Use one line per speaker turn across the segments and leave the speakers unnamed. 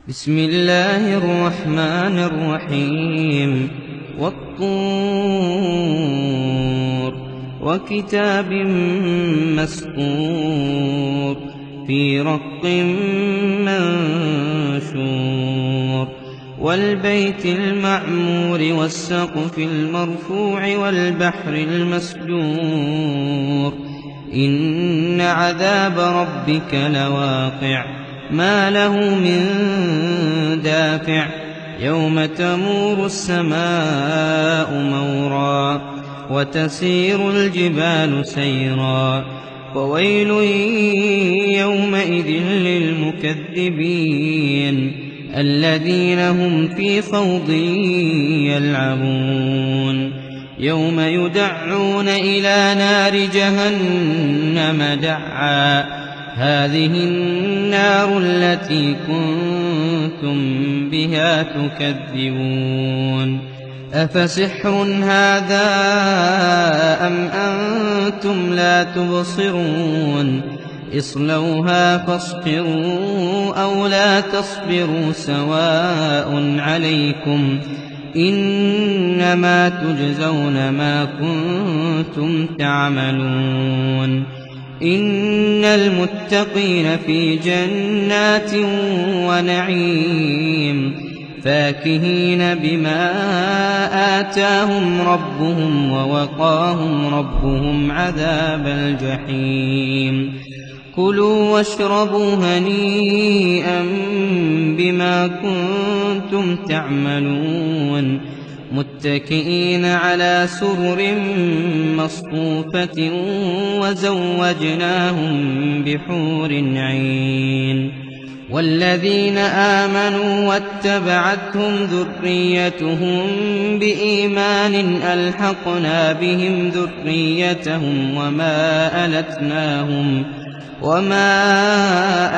بسم الله الرحمن الرحيم والطور وكتاب مسطور في رق منشور والبيت المعمور والسقف المرفوع والبحر المسجور إن عذاب ربك لواقع ما له من دافع يوم تمور السماء مورا وتسير الجبال سيرا وويل يومئذ للمكذبين الذين هم في خوض يلعبون يوم يدعون إلى نار جهنم دعا هذه النار التي كنتم بها تكذبون أفسحر هذا أم أنتم لا تبصرون اصلوها فاصبروا أو لا تصبروا سواء عليكم إنما تجزون ما كنتم تعملون إن المتقين في جنات ونعيم فاكهين بما آتاهم ربهم ووقاهم ربهم عذاب الجحيم كلوا واشربوا هنيئا بما كنتم تعملون متكئين على سرر مصفوفة وزوجناهم بحور عين والذين آمنوا واتبعتهم ذريتهم بإيمان ألحقنا بهم ذريتهم وما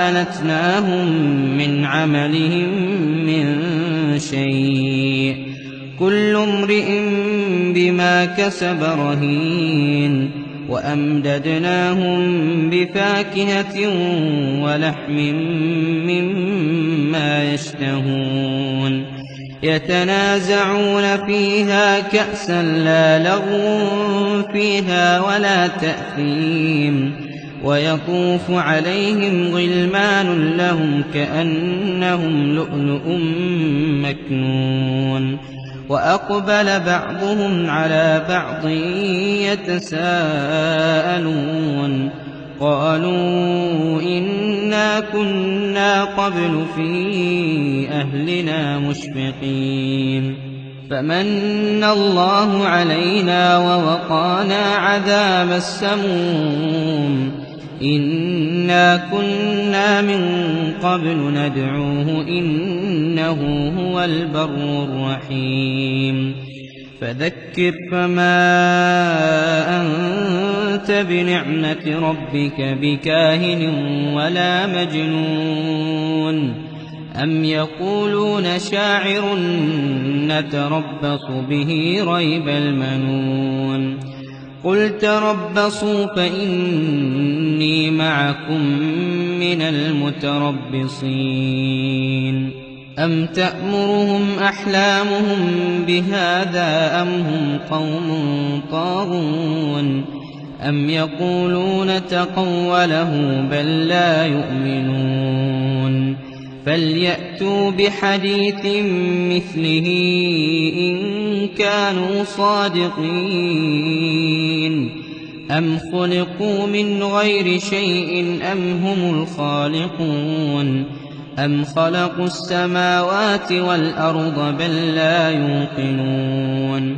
ألتناهم من عملهم من شيء كل امرئ بما كسب رهين وأمددناهم بفاكهة ولحم مما يشتهون يتنازعون فيها كأسا لا لغو فيها ولا تأثيم ويطوف عليهم غلمان لهم كأنهم لؤلؤ مكنون وأقبل بعضهم على بعض يتساءلون قالوا إنا كنا قبل في أهلنا مشفقين فمن الله علينا ووقانا عذاب السموم إنا كنا من قبل ندعوه إنه هو البر الرحيم فذكر فما أنت بنعمة ربك بكاهن ولا مجنون أم يقولون شاعر نتربص به ريب المنون قل تربصوا فإني معكم من المتربصين أم تأمرهم أحلامهم بهذا أم هم قوم طاغون أم يقولون تقوله بل لا يؤمنون فليأتوا بحديث مثله إن كانوا صادقين أم خلقوا من غير شيء أم هم الخالقون أم خلقوا السماوات والأرض بل لا يوقنون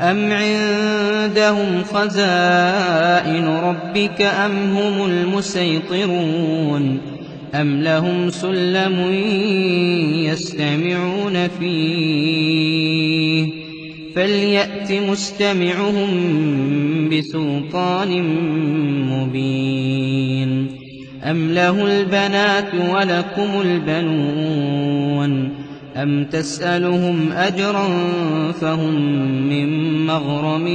أم عندهم خزائن ربك أم هم المسيطرون أم لهم سلم يستمعون فيه فليأت مستمعهم بسلطان مبين أم له البنات ولكم البنون أم تسألهم أجرا فهم من مغرم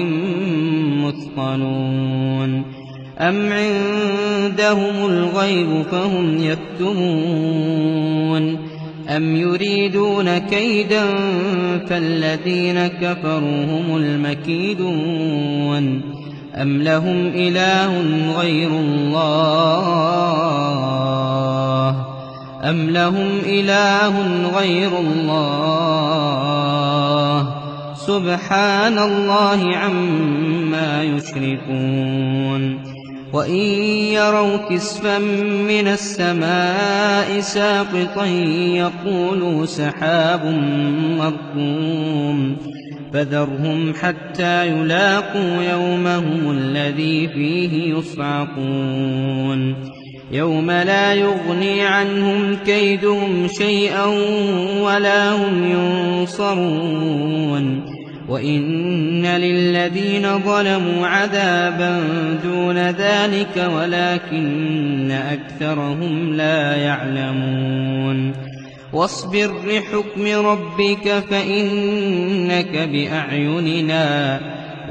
مثقلون أم عندهم الغيب فهم يكتمون أم يريدون كيدا فالذين كفروا هم المكيدون أم لهم إله غير الله سبحان الله عما يشركون وإن يروا كسفا من السماء ساقطا يقولوا سحاب مركوم فذرهم حتى يلاقوا يومهم الذي فيه يصعقون يوم لا يغني عنهم كيدهم شيئا ولا هم ينصرون وإن للذين ظلموا عذابا دون ذلك ولكن أكثرهم لا يعلمون واصبر لحكم ربك فإنك بأعيننا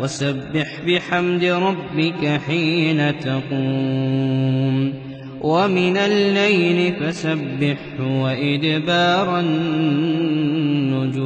وسبح بحمد ربك حين تقوم ومن الليل فسبحه وإدبار النجوم